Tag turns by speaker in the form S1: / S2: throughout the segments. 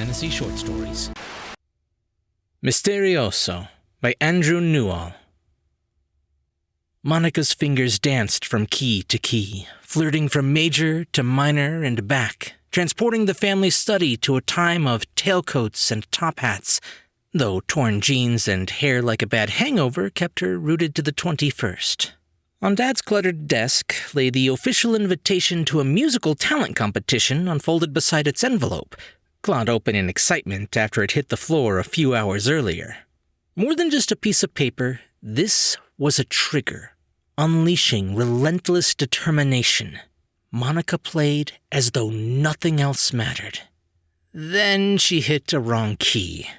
S1: fantasy short stories. Misterioso by Andrew Newall. Monica's fingers danced from key to key, flirting from major to minor and back, transporting the family study to a time of tailcoats and top hats, though torn jeans and hair like a bad hangover kept her rooted to the 21st. On Dad's cluttered desk lay the official invitation to a musical talent competition unfolded beside its envelope, clawed open in excitement after it hit the floor a few hours earlier. More than just a piece of paper, this was a trigger, unleashing relentless determination. Monica played as though nothing else mattered. Then she hit a wrong key.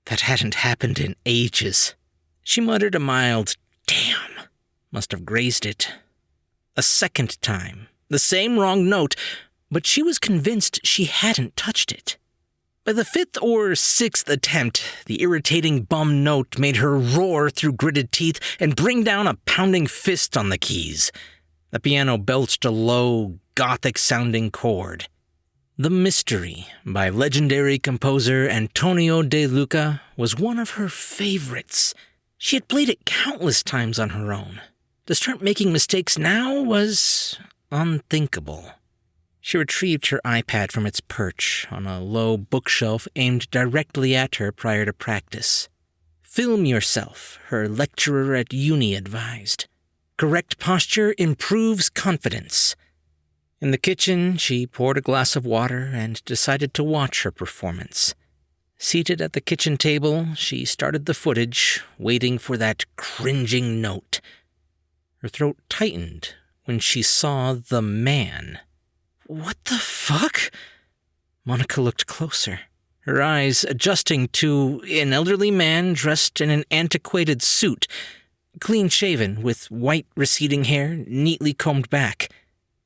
S1: That hadn't happened in ages. She muttered a mild, "Damn." Must have grazed it. A second time, the same wrong note, but she was convinced she hadn't touched it. By the fifth or sixth attempt, the irritating bum note made her roar through gritted teeth and bring down a pounding fist on the keys. The piano belched a low, gothic-sounding chord. The Mystery by legendary composer Antonio De Luca was one of her favorites. She had played it countless times on her own. To start making mistakes now was unthinkable. She retrieved her iPad from its perch on a low bookshelf aimed directly at her prior to practice. Film yourself, her lecturer at uni advised. Correct posture improves confidence. In the kitchen, she poured a glass of water and decided to watch her performance. Seated at the kitchen table, she started the footage, waiting for that cringing note. Her throat tightened when she saw the man. What the fuck? Monica looked closer, her eyes adjusting to an elderly man dressed in an antiquated suit, clean-shaven with white receding hair neatly combed back.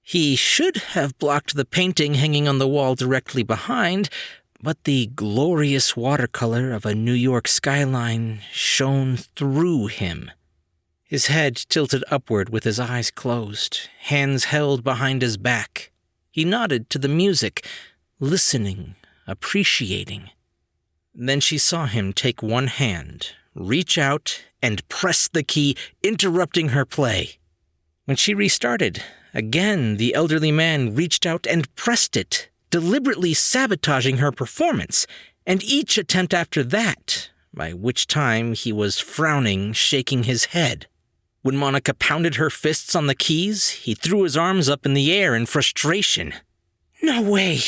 S1: He should have blocked the painting hanging on the wall directly behind, but the glorious watercolor of a New York skyline shone through him. His head tilted upward with his eyes closed, hands held behind his back. He nodded to the music, listening, appreciating. Then she saw him take one hand, reach out, and press the key, interrupting her play. When she restarted, again the elderly man reached out and pressed it, deliberately sabotaging her performance, and each attempt after that, by which time he was frowning, shaking his head. When Monica pounded her fists on the keys, he threw his arms up in the air in frustration. No way!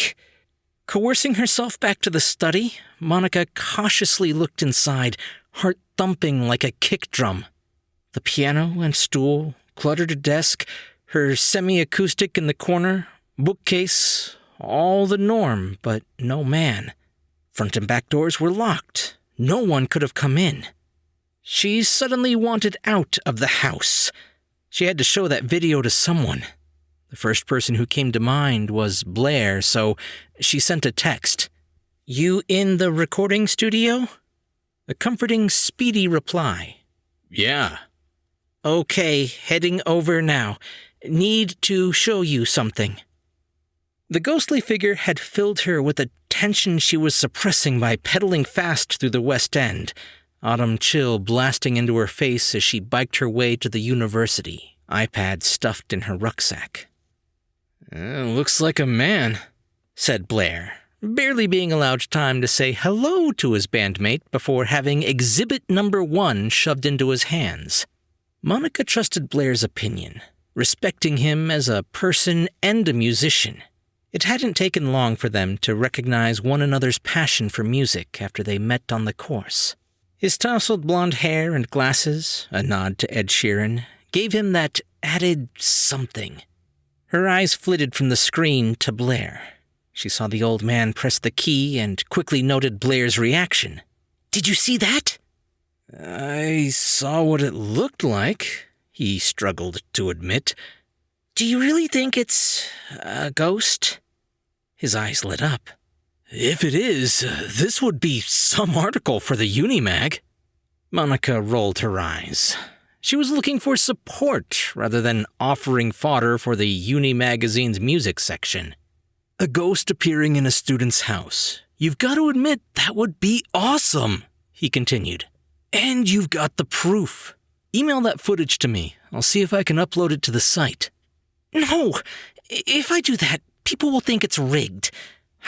S1: Coercing herself back to the study, Monica cautiously looked inside, heart thumping like a kick drum. The piano and stool, cluttered desk, her semi-acoustic in the corner, bookcase, all the norm, but no man. Front and back doors were locked. No one could have come in. She suddenly wanted out of the house. She had to show that video to someone. The first person who came to mind was Blair, so she sent a text. "You in the recording studio?" A comforting, speedy reply. "Yeah." "Okay, heading over now. Need to show you something." The ghostly figure had filled her with a tension she was suppressing by pedaling fast through the West End, autumn chill blasting into her face as she biked her way to the university, iPad stuffed in her rucksack. "Looks like a man," said Blair, barely being allowed time to say hello to his bandmate before having Exhibit Number 1 shoved into his hands. Monica trusted Blair's opinion, respecting him as a person and a musician. It hadn't taken long for them to recognize one another's passion for music after they met on the course. His tousled blonde hair and glasses, a nod to Ed Sheeran, gave him that added something. Her eyes flitted from the screen to Blair. She saw the old man press the key and quickly noted Blair's reaction. "Did you see that?" "I saw what it looked like," he struggled to admit. "Do you really think it's a ghost?" His eyes lit up. "If it is, this would be some article for the Unimag." Monica rolled her eyes. She was looking for support rather than offering fodder for the Uni magazine's music section. A ghost appearing in a student's house. You've got to admit that would be awesome, he continued. And you've got the proof. Email that footage to me. I'll see if I can upload it to the site. No! If I do that, people will think it's rigged.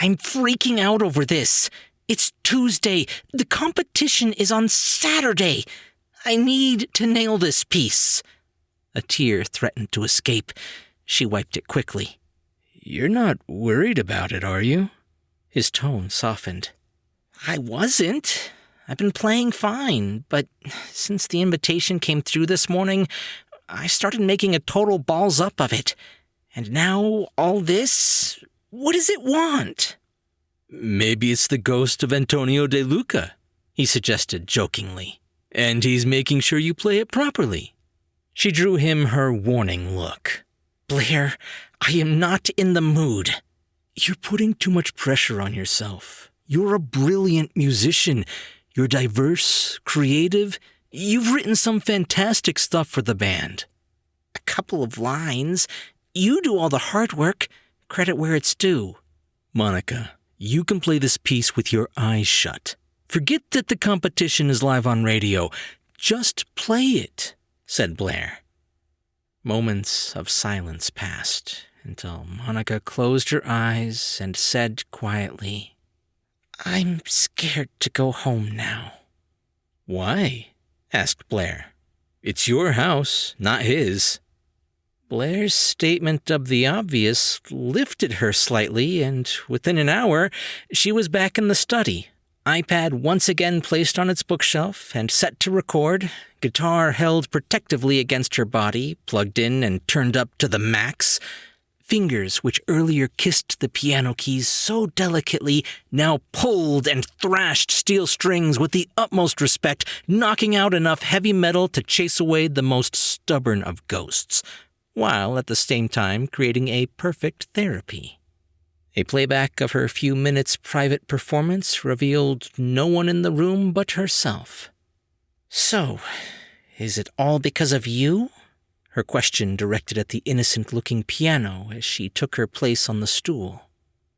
S1: I'm freaking out over this. It's Tuesday. The competition is on Saturday. I need to nail this piece. A tear threatened to escape. She wiped it quickly. You're not worried about it, are you? His tone softened. I wasn't. I've been playing fine, but since the invitation came through this morning, I started making a total balls up of it. And now all this? What does it want? Maybe it's the ghost of Antonio De Luca, he suggested jokingly. And he's making sure you play it properly. She drew him her warning look. Blair, I am not in the mood. You're putting too much pressure on yourself. You're a brilliant musician. You're diverse, creative. You've written some fantastic stuff for the band. A couple of lines. You do all the hard work. Credit where it's due. Monica, you can play this piece with your eyes shut. Forget that the competition is live on radio. Just play it, said Blair. Moments of silence passed until Monica closed her eyes and said quietly, I'm scared to go home now. Why? Asked Blair. It's your house, not his. Blair's statement of the obvious lifted her slightly, and within an hour, she was back in the study, iPad once again placed on its bookshelf and set to record, guitar held protectively against her body, plugged in and turned up to the max. Fingers which earlier kissed the piano keys so delicately now pulled and thrashed steel strings with the utmost respect, knocking out enough heavy metal to chase away the most stubborn of ghosts, while at the same time creating a perfect therapy. A playback of her few minutes' private performance revealed no one in the room but herself. So, is it all because of you? Her question directed at the innocent-looking piano as she took her place on the stool.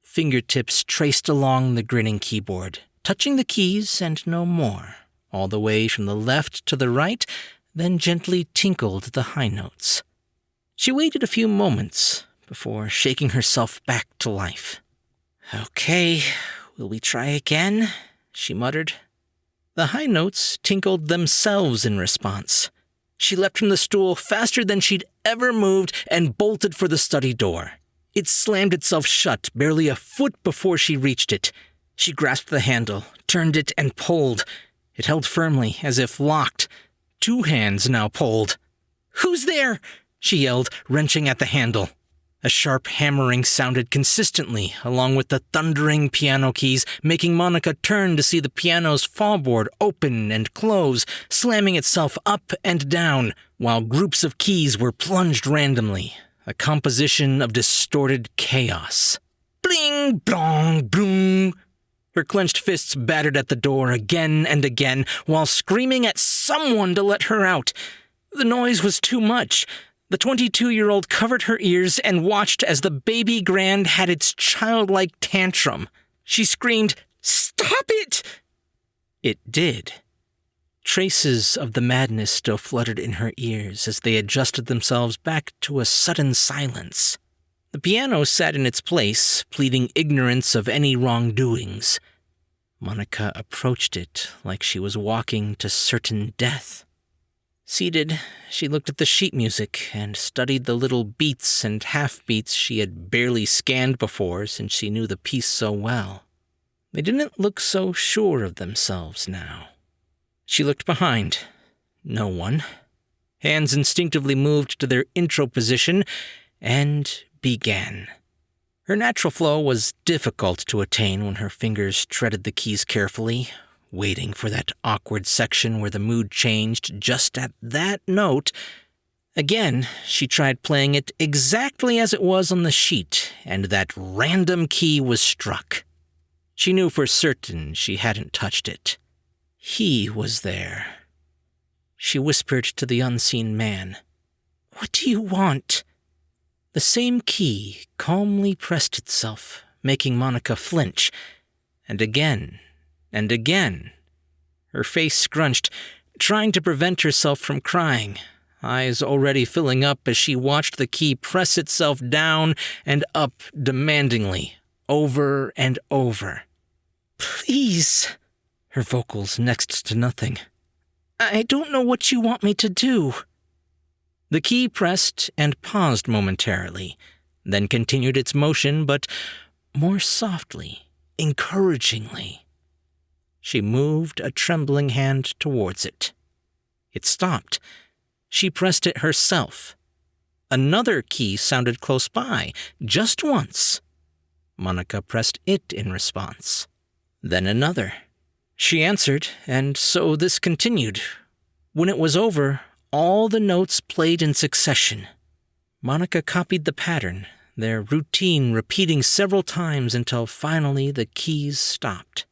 S1: Fingertips traced along the grinning keyboard, touching the keys and no more, all the way from the left to the right, then gently tinkled the high notes. She waited a few moments before shaking herself back to life. Okay, will we try again? She muttered. The high notes tinkled themselves in response. She leapt from the stool faster than she'd ever moved and bolted for the study door. It slammed itself shut barely a foot before she reached it. She grasped the handle, turned it, and pulled. It held firmly, as if locked. Two hands now pulled. Who's there? She yelled, wrenching at the handle. A sharp hammering sounded consistently, along with the thundering piano keys, making Monica turn to see the piano's fallboard open and close, slamming itself up and down, while groups of keys were plunged randomly, a composition of distorted chaos. Bling, blong, bloom. Her clenched fists battered at the door again and again, while screaming at someone to let her out. The noise was too much. The 22-year-old covered her ears and watched as the baby grand had its childlike tantrum. She screamed, "Stop it!" It did. Traces of the madness still fluttered in her ears as they adjusted themselves back to a sudden silence. The piano sat in its place, pleading ignorance of any wrongdoings. Monica approached it like she was walking to certain death. Seated, she looked at the sheet music and studied the little beats and half-beats she had barely scanned before since she knew the piece so well. They didn't look so sure of themselves now. She looked behind. No one. Hands instinctively moved to their intro position and began. Her natural flow was difficult to attain when her fingers treaded the keys carefully, waiting for that awkward section where the mood changed just at that note. Again, she tried playing it exactly as it was on the sheet, and that random key was struck. She knew for certain she hadn't touched it. He was there. She whispered to the unseen man, "What do you want?" The same key calmly pressed itself, making Monica flinch, and again, and again. Her face scrunched, trying to prevent herself from crying, eyes already filling up as she watched the key press itself down and up demandingly, over and over. "Please," her vocals next to nothing. "I don't know what you want me to do." The key pressed and paused momentarily, then continued its motion, but more softly, encouragingly. She moved a trembling hand towards it. It stopped. She pressed it herself. Another key sounded close by, just once. Monica pressed it in response. Then another. She answered, and so this continued. When it was over, all the notes played in succession. Monica copied the pattern, their routine repeating several times until finally the keys stopped.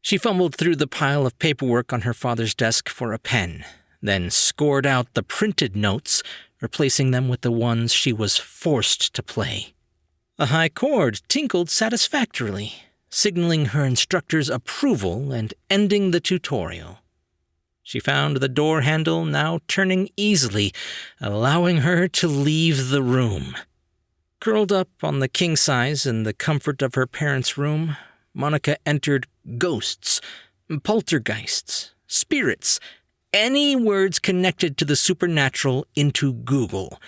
S1: She fumbled through the pile of paperwork on her father's desk for a pen, then scored out the printed notes, replacing them with the ones she was forced to play. A high chord tinkled satisfactorily, signaling her instructor's approval and ending the tutorial. She found the door handle now turning easily, allowing her to leave the room. Curled up on the king size in the comfort of her parents' room, Monica entered ghosts, poltergeists, spirits, any words connected to the supernatural into Google,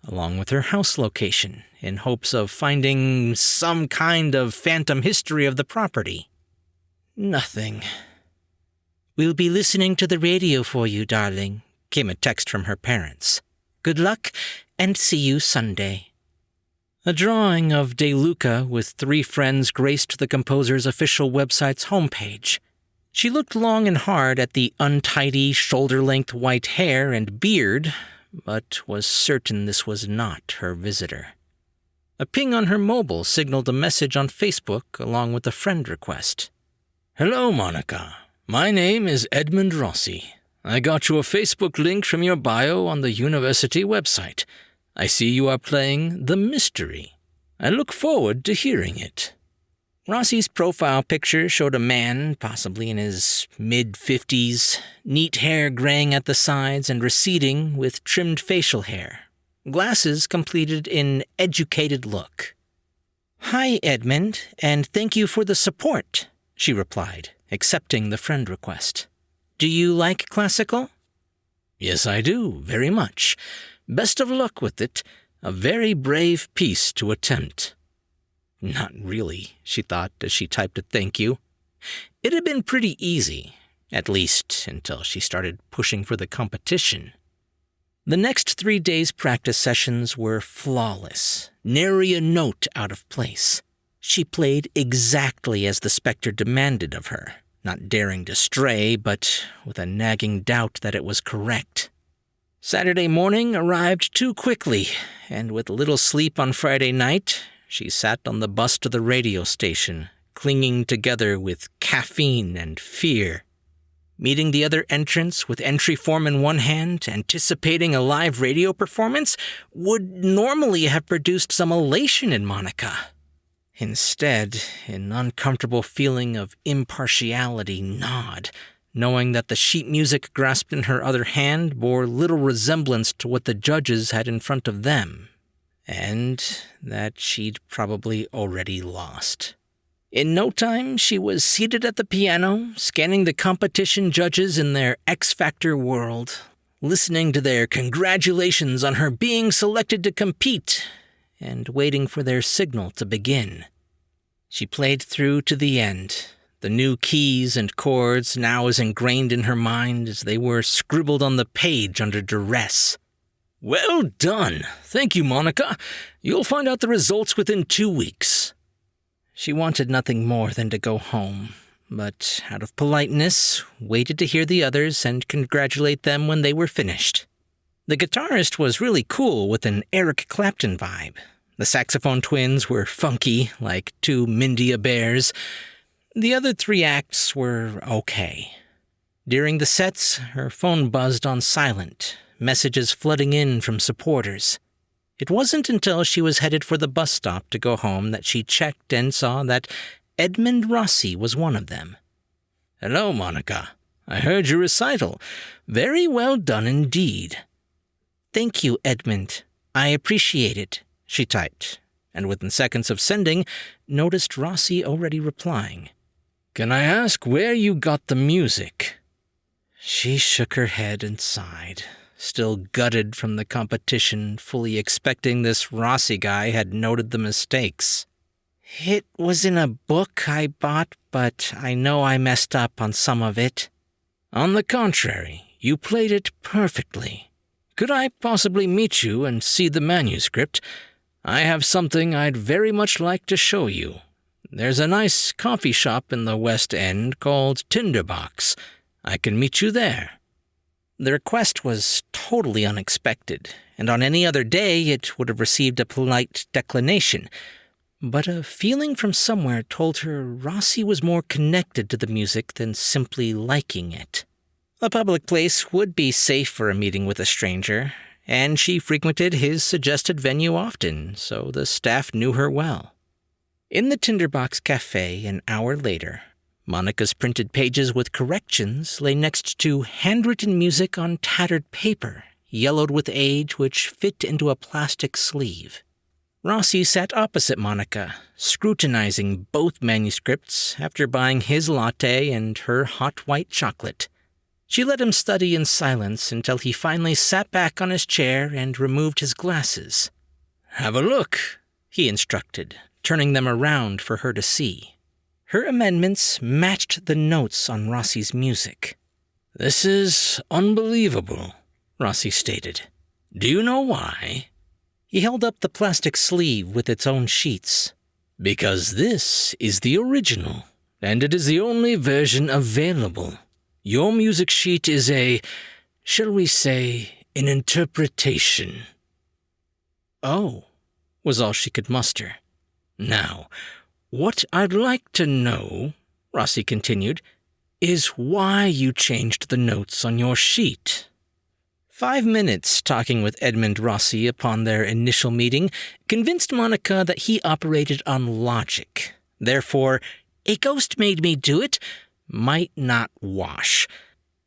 S1: along with her house location, in hopes of finding some kind of phantom history of the property. Nothing. "We'll be listening to the radio for you, darling," came a text from her parents. "Good luck, and see you Sunday." A drawing of De Luca with 3 friends graced the composer's official website's homepage. She looked long and hard at the untidy, shoulder-length white hair and beard, but was certain this was not her visitor. A ping on her mobile signaled a message on Facebook along with a friend request. "Hello, Monica. My name is Edmund Rossi. I got you a Facebook link from your bio on the university website. I see you are playing The Mystery. I look forward to hearing it." Rossi's profile picture showed a man, possibly in his mid-50s, neat hair graying at the sides and receding with trimmed facial hair. Glasses completed an educated look. "Hi, Edmund, and thank you for the support," she replied, accepting the friend request. "Do you like classical?" "Yes, I do, very much. Best of luck with it. A very brave piece to attempt." Not really, she thought as she typed a thank you. It had been pretty easy, at least until she started pushing for the competition. The next 3 days' practice sessions were flawless, nary a note out of place. She played exactly as the specter demanded of her, not daring to stray, but with a nagging doubt that it was correct. Saturday morning arrived too quickly, and with little sleep on Friday night, she sat on the bus to the radio station, clinging together with caffeine and fear. Meeting the other entrants with entry form in one hand, anticipating a live radio performance, would normally have produced some elation in Monica. Instead, an uncomfortable feeling of impartiality gnawed, knowing that the sheet music grasped in her other hand bore little resemblance to what the judges had in front of them, and that she'd probably already lost. In no time, she was seated at the piano, scanning the competition judges in their X Factor world, listening to their congratulations on her being selected to compete, and waiting for their signal to begin. She played through to the end, the new keys and chords now as ingrained in her mind as they were scribbled on the page under duress. "Well done. Thank you, Monica. You'll find out the results within 2 weeks." She wanted nothing more than to go home, but out of politeness, waited to hear the others and congratulate them when they were finished. The guitarist was really cool with an Eric Clapton vibe. The saxophone twins were funky, like 2 Mindia bears. The other 3 acts were okay. During the sets, her phone buzzed on silent, messages flooding in from supporters. It wasn't until she was headed for the bus stop to go home that she checked and saw that Edmund Rossi was one of them. "Hello, Monica. I heard your recital. Very well done indeed." "Thank you, Edmund. I appreciate it," she typed, and within seconds of sending, noticed Rossi already replying. "Can I ask where you got the music?" She shook her head and sighed, still gutted from the competition, fully expecting this Rossi guy had noted the mistakes. "It was in a book I bought, but I know I messed up on some of it." "On the contrary, you played it perfectly. Could I possibly meet you and see the manuscript? I have something I'd very much like to show you. There's a nice coffee shop in the West End called Tinderbox. I can meet you there." The request was totally unexpected, and on any other day it would have received a polite declination. But a feeling from somewhere told her Rossi was more connected to the music than simply liking it. A public place would be safe for a meeting with a stranger, and she frequented his suggested venue often, so the staff knew her well. In the Tinderbox Cafe an hour later, Monica's printed pages with corrections lay next to handwritten music on tattered paper, yellowed with age, which fit into a plastic sleeve. Rossi sat opposite Monica, scrutinizing both manuscripts after buying his latte and her hot white chocolate. She let him study in silence until he finally sat back on his chair and removed his glasses. "Have a look," he instructed, turning them around for her to see. Her amendments matched the notes on Rossi's music. "This is unbelievable," Rossi stated. "Do you know why?" He held up the plastic sleeve with its own sheets. "Because this is the original, and it is the only version available. Your music sheet is shall we say, an interpretation." "Oh," was all she could muster. "Now, what I'd like to know," Rossi continued, "is why you changed the notes on your sheet." 5 minutes talking with Edmund Rossi upon their initial meeting convinced Monica that he operated on logic. Therefore, "a ghost made me do it," might not wash.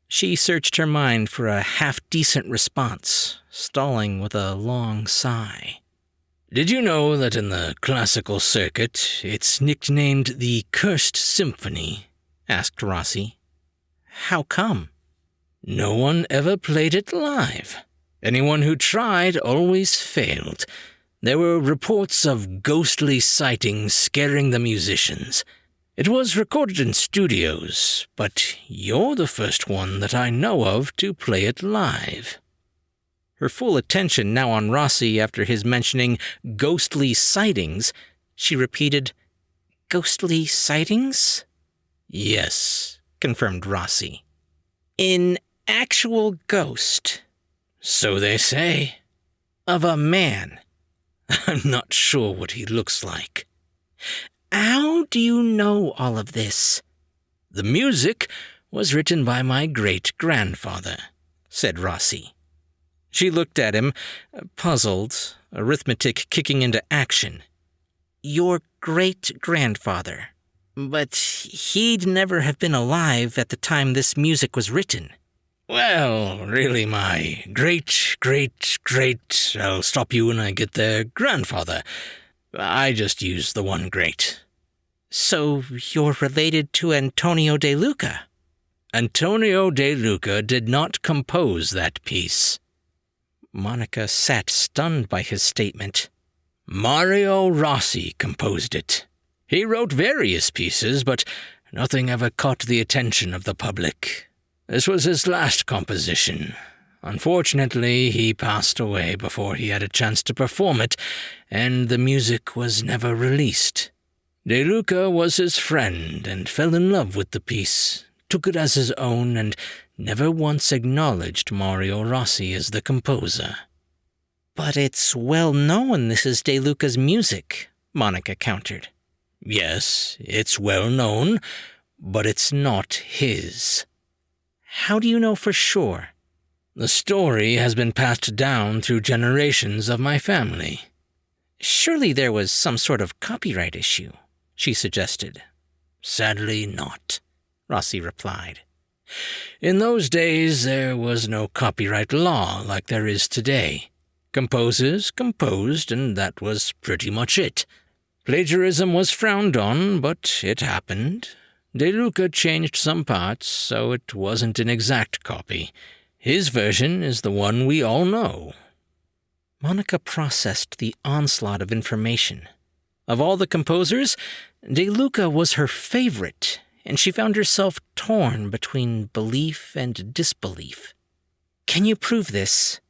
S1: She searched her mind for a half-decent response, stalling with a long sigh. "Did you know that in the classical circuit it's nicknamed the Cursed Symphony?" asked Rossi. "How come?" "No one ever played it live. Anyone who tried always failed. There were reports of ghostly sightings scaring the musicians. It was recorded in studios, but you're the first one that I know of to play it live." Her full attention now on Rossi after his mentioning ghostly sightings, she repeated, "Ghostly sightings?" "Yes," confirmed Rossi. "An actual ghost?" "So they say." "Of a man?" "I'm not sure what he looks like." "How do you know all of this?" "The music was written by my great-grandfather," said Rossi. She looked at him, puzzled, arithmetic kicking into action. "Your great-grandfather? But he'd never have been alive at the time this music was written." "Well, really my great, I'll stop you when I get there, grandfather. I just use the one great." "So you're related to Antonio de Luca?" "Antonio de Luca did not compose that piece." Monica sat stunned by his statement. "Mario Rossi composed it. He wrote various pieces, but nothing ever caught the attention of the public. This was his last composition. Unfortunately, he passed away before he had a chance to perform it, and the music was never released. De Luca was his friend and fell in love with the piece, took it as his own, and never once acknowledged Mario Rossi as the composer." "But it's well known this is De Luca's music," Monica countered. "Yes, it's well known, but it's not his." "How do you know for sure?" "The story has been passed down through generations of my family." "Surely there was some sort of copyright issue," she suggested, "Sadly not," Rossi replied. "In those days there was no copyright law like there is today. Composers composed, and that was pretty much it. Plagiarism was frowned on, but it happened. De Luca changed some parts, so it wasn't an exact copy. His version is the one we all know." Monica processed the onslaught of information. Of all the composers, De Luca was her favorite, and she found herself torn between belief and disbelief. "Can you prove this?"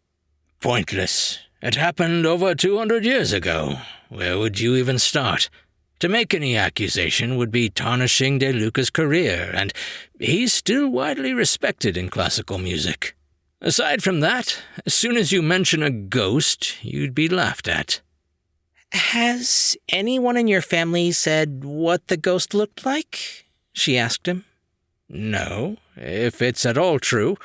S1: "Pointless. It happened over 200 years ago. Where would you even start? To make any accusation would be tarnishing De Luca's career, and he's still widely respected in classical music. Aside from that, as soon as you mention a ghost, you'd be laughed at." "Has anyone in your family said what the ghost looked like?" she asked him. "No. If it's at all true,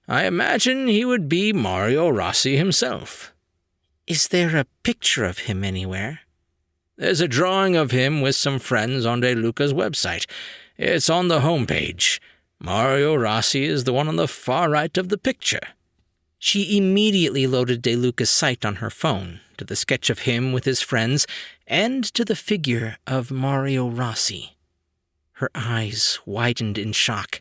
S1: I imagine he would be Mario Rossi himself." "Is there a picture of him anywhere?" "There's a drawing of him with some friends on De Luca's website. It's on the homepage. Mario Rossi is the one on the far right of the picture." She immediately loaded De Luca's site on her phone to the sketch of him with his friends and to the figure of Mario Rossi. Her eyes widened in shock.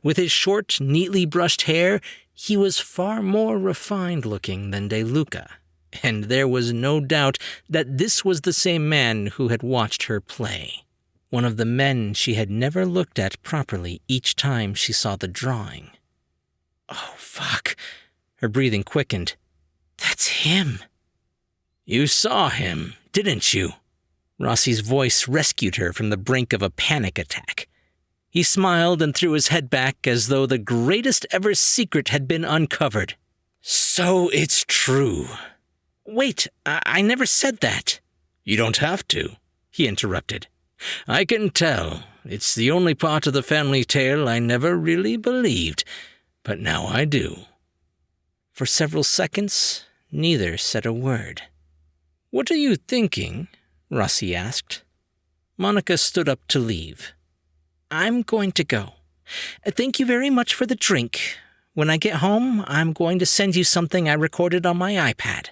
S1: With his short, neatly brushed hair, he was far more refined-looking than De Luca, and there was no doubt that this was the same man who had watched her play. One of the men she had never looked at properly each time she saw the drawing. "Oh, fuck." Her breathing quickened. "That's him." "You saw him, didn't you?" Rossi's voice rescued her from the brink of a panic attack. He smiled and threw his head back as though the greatest ever secret had been uncovered. "So it's true." "Wait, I never said that." "You don't have to," he interrupted. "I can tell. It's the only part of the family tale I never really believed, but now I do." For several seconds, neither said a word. "What are you thinking?" Rossi asked. Monica stood up to leave. "I'm going to go. Thank you very much for the drink. When I get home, I'm going to send you something I recorded on my iPad."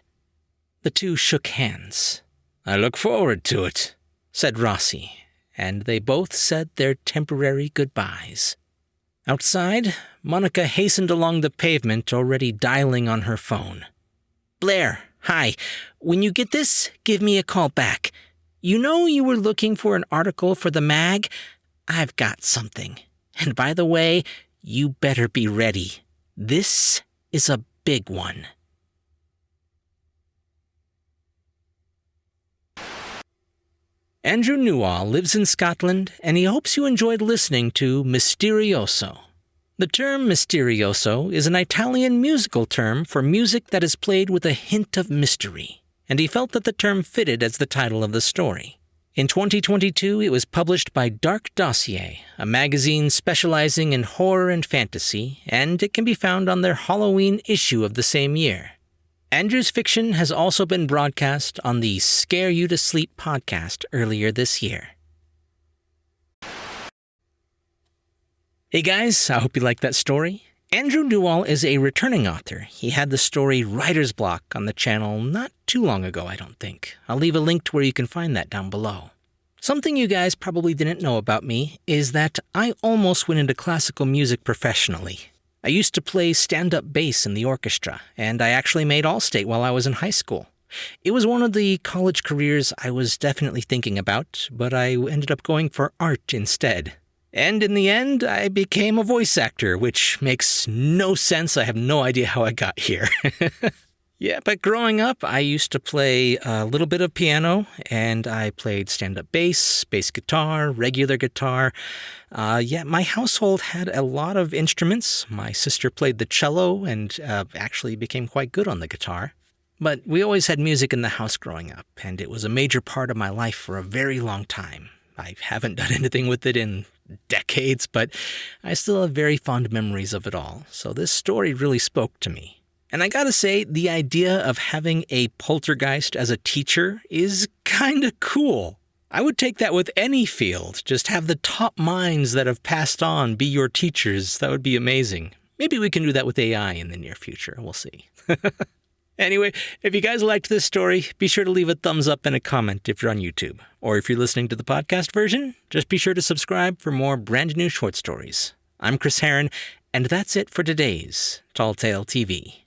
S1: The two shook hands. "I look forward to it," said Rossi, and they both said their temporary goodbyes. Outside, Monica hastened along the pavement, already dialing on her phone. "Blair, hi. When you get this, give me a call back. You know you were looking for an article for the mag? I've got something. And by the way, you better be ready. This is a big one." Andrew Newall lives in Scotland, and he hopes you enjoyed listening to Misterioso. The term Misterioso is an Italian musical term for music that is played with a hint of mystery, and he felt that the term fitted as the title of the story. In 2022, it was published by Dossier, a magazine specializing in horror and fantasy, and it can be found on their Hallowe'en issue of the same year. Andrew's fiction has also been broadcast on the Scare You to Sleep podcast earlier this year. Hey guys, I hope you liked that story. Andrew Newall is a returning author. He had the story Writer's Block on the channel not too long ago, I don't think. I'll leave a link to where you can find that down below. Something you guys probably didn't know about me is that I almost went into classical music professionally. I used to play stand-up bass in the orchestra, and I actually made All-State while I was in high school. It was one of the college careers I was definitely thinking about, but I ended up going for art instead. And in the end, I became a voice actor, which makes no sense. I have no idea how I got here. Yeah, but growing up, I used to play a little bit of piano, and I played stand-up bass guitar, regular guitar. My household had a lot of instruments. My sister played the cello and actually became quite good on the guitar. But we always had music in the house growing up, and it was a major part of my life for a very long time. I haven't done anything with it in decades, but I still have very fond memories of it all, so this story really spoke to me. And I gotta say, the idea of having a poltergeist as a teacher is kinda cool. I would take that with any field. Just have the top minds that have passed on be your teachers. That would be amazing. Maybe we can do that with AI in the near future. We'll see. Anyway, if you guys liked this story, be sure to leave a thumbs up and a comment if you're on YouTube. Or if you're listening to the podcast version, just be sure to subscribe for more brand new short stories. I'm Chris Herron, and that's it for today's Tall Tale TV.